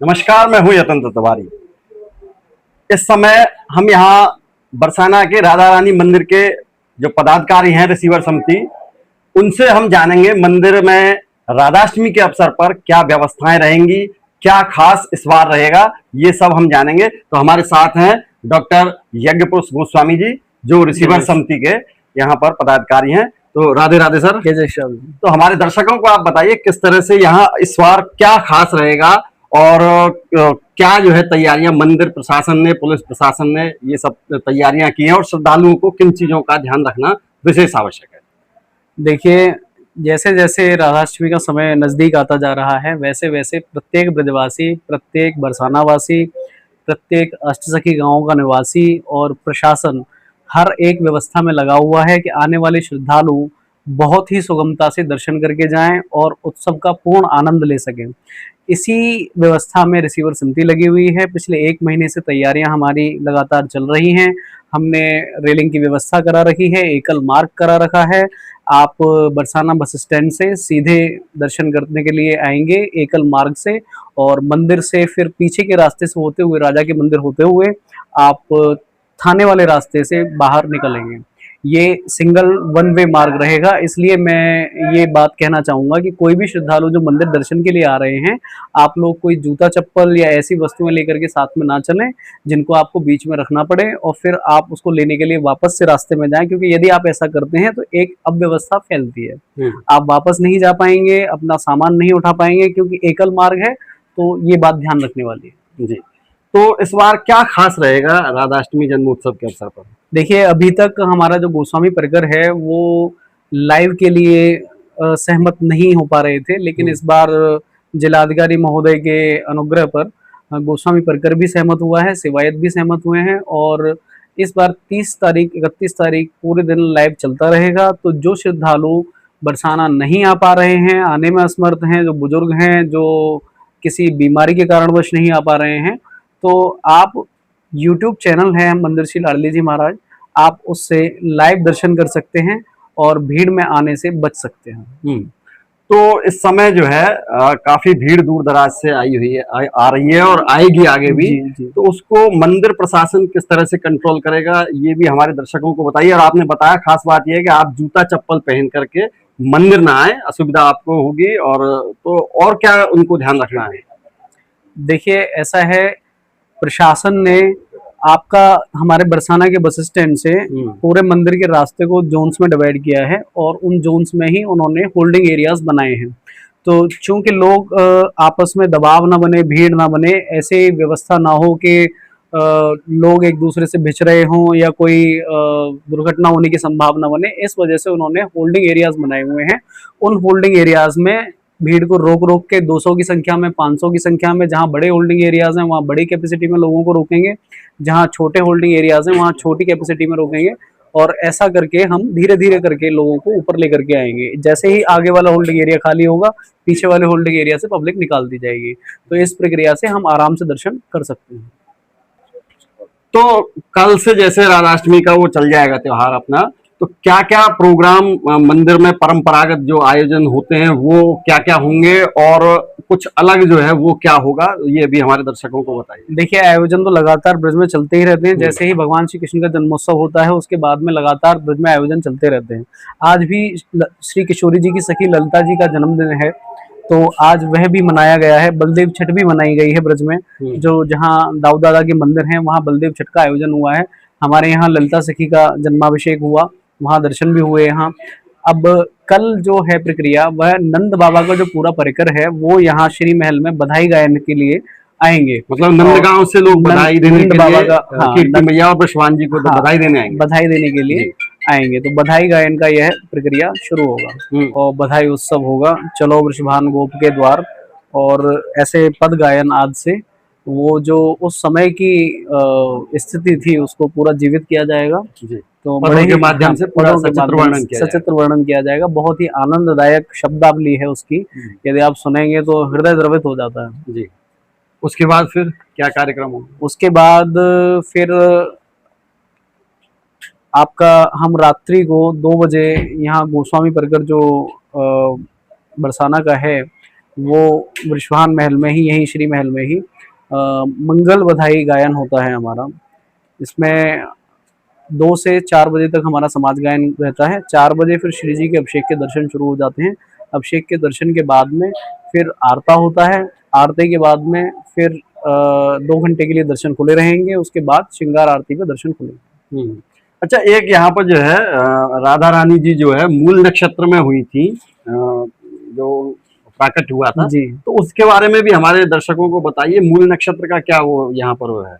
नमस्कार, मैं हूं यतन तिवारी। इस समय हम यहाँ बरसाना के राधा रानी मंदिर के जो पदाधिकारी हैं, रिसीवर समिति, उनसे हम जानेंगे मंदिर में राधाष्टमी के अवसर पर क्या व्यवस्थाएं रहेंगी, क्या खास इस बार रहेगा, ये सब हम जानेंगे। तो हमारे साथ हैं डॉक्टर यज्ञपुरुष गोस्वामी जी, जो रिसीवर समिति के यहाँ पर पदाधिकारी हैं। तो राधे राधे सर। जय श्याम। तो हमारे दर्शकों को आप बताइए किस तरह से यहाँ इस बार क्या खास रहेगा और क्या जो है तैयारियां मंदिर प्रशासन ने, पुलिस प्रशासन ने ये सब तैयारियां की हैं और श्रद्धालुओं को किन चीजों का ध्यान रखना विशेष आवश्यक है। देखिए, जैसे जैसे राधाष्टमी का समय नजदीक आता जा रहा है, वैसे वैसे प्रत्येक ब्रजवासी, प्रत्येक बरसानावासी, प्रत्येक अष्टसखी गांवों का निवासी और प्रशासन हर एक व्यवस्था में लगा हुआ है कि आने वाले श्रद्धालु बहुत ही सुगमता से दर्शन करके जाएं और उत्सव का पूर्ण आनंद ले सकें। इसी व्यवस्था में रिसीवर समिति लगी हुई है। पिछले 1 महीने से तैयारियां हमारी लगातार चल रही हैं। हमने रेलिंग की व्यवस्था करा रखी है, एकल मार्ग करा रखा है। आप बरसाना बस स्टैंड से सीधे दर्शन करने के लिए आएंगे एकल मार्ग से, और मंदिर से फिर पीछे के रास्ते से होते हुए, राजा के मंदिर होते हुए आप थाने वाले रास्ते से बाहर निकलेंगे। ये सिंगल वन वे मार्ग रहेगा। इसलिए मैं ये बात कहना चाहूँगा कि कोई भी श्रद्धालु जो मंदिर दर्शन के लिए आ रहे हैं, आप लोग कोई जूता चप्पल या ऐसी वस्तुएं लेकर के साथ में ना चलें जिनको आपको बीच में रखना पड़े और फिर आप उसको लेने के लिए वापस से रास्ते में जाएं, क्योंकि यदि आप ऐसा करते हैं तो एक अव्यवस्था फैलती है। आप वापस नहीं जा पाएंगे, अपना सामान नहीं उठा पाएंगे, क्योंकि एकल मार्ग है। तो ये बात ध्यान रखने वाली है जी। तो इस बार क्या खास रहेगा राधाष्टमी जन्मोत्सव के अवसर पर? देखिए, अभी तक हमारा जो गोस्वामी परिकर है वो लाइव के लिए सहमत नहीं हो पा रहे थे, लेकिन इस बार जिलाधिकारी महोदय के अनुग्रह पर गोस्वामी परिकर भी सहमत हुआ है, सेवायत भी सहमत हुए हैं, और इस बार 30 तारीख 31 तारीख पूरे दिन लाइव चलता रहेगा। तो जो श्रद्धालु बरसाना नहीं आ पा रहे हैं, आने में असमर्थ हैं, जो बुजुर्ग हैं, जो किसी बीमारी के कारणवश नहीं आ पा रहे हैं, तो आप यूट्यूब चैनल है मंदिर श्री लाडली जी महाराज, आप उससे लाइव दर्शन कर सकते हैं और भीड़ में आने से बच सकते हैं। तो इस समय जो है काफी भीड़ दूर दराज से आई हुई है, आ रही है और आएगी आगे भी। जी। तो उसको मंदिर प्रशासन किस तरह से कंट्रोल करेगा, ये भी हमारे दर्शकों को बताइए। और आपने बताया खास बात यह है कि आप जूता चप्पल पहन करके मंदिर ना आए, असुविधा आपको होगी। और तो और क्या उनको ध्यान रखना है? देखिए, ऐसा है, प्रशासन ने आपका हमारे बरसाना के बस स्टैंड से पूरे मंदिर के रास्ते को जोन्स में डिवाइड किया है और उन जोन्स में ही उन्होंने होल्डिंग एरियाज बनाए हैं। तो चूंकि लोग आपस में दबाव ना बने, भीड़ ना बने, ऐसे व्यवस्था ना हो कि लोग एक दूसरे से भिड़ रहे हों या कोई दुर्घटना होने की संभावना बने, इस वजह से उन्होंने होल्डिंग एरियाज बनाए हुए हैं। उन होल्डिंग एरियाज में भीड़ को रोक रोक के 200 की संख्या में, 500 की संख्या में, जहां बड़े होल्डिंग एरियाज हैं वहां बड़ी कैपेसिटी में लोगों को रोकेंगे, जहां छोटे होल्डिंग एरियाज हैं वहां छोटी कैपेसिटी में रोकेंगे, और ऐसा करके हम धीरे धीरे करके लोगों को ऊपर लेकर के आएंगे। जैसे ही आगे वाला होल्डिंग एरिया खाली होगा, पीछे वाले होल्डिंग एरिया से पब्लिक निकाल दी जाएगी। तो इस प्रक्रिया से हम आराम से दर्शन कर सकते हैं। तो कल से जैसे राधाष्टमी का वो चल जाएगा त्योहार अपना, तो क्या क्या प्रोग्राम मंदिर में परंपरागत जो आयोजन होते हैं वो क्या क्या होंगे और कुछ अलग जो है वो क्या होगा, ये भी हमारे दर्शकों को बताइए। देखिए, आयोजन तो लगातार ब्रज में चलते ही रहते हैं। जैसे ही भगवान श्री कृष्ण का जन्मोत्सव होता है, उसके बाद में लगातार ब्रज में आयोजन चलते रहते हैं। आज भी श्री किशोरी जी की सखी ललिता जी का जन्मदिन है, तो आज वह भी मनाया गया है। बलदेव छठ भी मनाई गई है ब्रज में, जो जहाँ दाऊ दादा के मंदिर हैं वहाँ बलदेव छठ का आयोजन हुआ है। हमारे यहाँ ललिता सखी का जन्माभिषेक हुआ, वहाँ दर्शन भी हुए यहाँ। अब कल जो है प्रक्रिया, वह नंद बाबा का जो पूरा परिकर है वो यहाँ श्री महल में बधाई गायन के लिए आएंगे। मतलब नंदगांव से लोग बधाई देने के बाबा लिए, का, कीर्ति मैया और ब्रजवान जी को तो बधाई देने आएंगे, बधाई देने के लिए आएंगे। तो बधाई गायन का यह प्रक्रिया शुरू होगा और बधाई उत्सव होगा, चलो वृषभान गोप के द्वार, और ऐसे पद गायन आज से वो जो उस समय की स्थिति थी उसको पूरा जीवित किया जाएगा। तो बड़े के माध्यम से पूरा सचित्र वर्णन किया जाएगा। बहुत ही आनंददायक शब्दावली है उसकी, यदि आप सुनेंगे तो हृदय द्रवित हो जाता है जी। उसके बाद फिर क्या कार्यक्रम होगा? उसके बाद फिर आपका हम रात्रि को 2 बजे यहाँ गोस्वामी परिकर जो बरसाना का है वो वृषभान महल में ही, यही श्री महल में ही मंगल बधाई गायन होता है हमारा। इसमें 2 से 4 बजे तक हमारा समाज गायन रहता है। 4 बजे फिर श्री जी के अभिषेक के दर्शन शुरू हो जाते हैं। अभिषेक के दर्शन के बाद में फिर आरता होता है। आरती के बाद में फिर 2 घंटे के लिए दर्शन खुले रहेंगे। उसके बाद श्रृंगार आरती पे दर्शन खुलेंगे। अच्छा, एक यहाँ पर जो है राधा रानी जी जो है मूल नक्षत्र में हुई थी, जो प्राकट हुआ था, जी, तो उसके बारे में भी हमारे दर्शकों को बताइए। मूल नक्षत्र का क्या वो यहाँ पर वो है?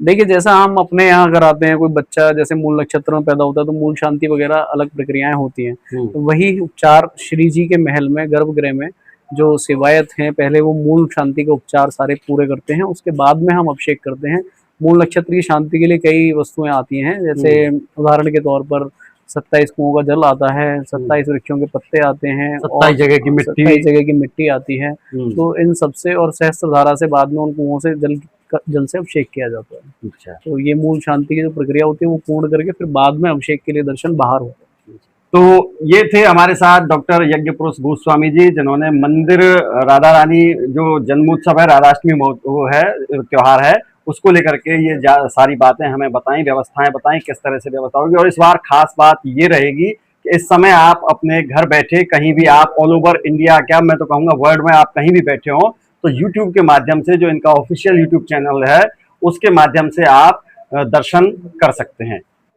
देखिए जैसा हम अपने यहाँ अगर आते हैं, कोई बच्चा जैसे मूल नक्षत्र में पैदा होता है तो मूल शांति वगैरह अलग प्रक्रियाएं होती हैं। तो वही उपचार श्री जी के महल में, गर्भगृह में जो सेवायत हैं, पहले वो मूल शांति के उपचार सारे पूरे करते हैं। उसके बाद में हम अभिषेक करते हैं। मूल नक्षत्र की शांति के लिए कई वस्तुएं आती हैं, जैसे उदाहरण के तौर पर 27 कुओं का जल आता है, 27 वृक्षों के पत्ते आते हैं, 27 जगह की मिट्टी, 27 जगह की मिट्टी आती है। तो इन सबसे और सहस्त्र धारा से बाद में उन कुओं से जल से अभिषेक किया जाता है। अच्छा, तो ये मूल शांति की जो प्रक्रिया होती है वो पूर्ण करके फिर बाद में अभिषेक के लिए दर्शन बाहर होते हैं। तो ये थे हमारे साथ डॉक्टर यज्ञ पुरुष गोस्वामी जी, जिन्होंने मंदिर राधा रानी जो जन्मोत्सव है, राधाष्टमी वो है त्योहार है, उसको लेकर के ये सारी बातें हमें बताई, व्यवस्थाएं बताई, किस तरह से व्यवस्था होगी। और इस बार खास बात ये रहेगी कि इस समय आप अपने घर बैठे कहीं भी, आप ऑल ओवर इंडिया, क्या मैं तो कहूँगा वर्ल्ड में आप कहीं भी बैठे हो, तो यूट्यूब के माध्यम से, जो इनका ऑफिशियल यूट्यूब चैनल है, उसके माध्यम से आप दर्शन कर सकते हैं।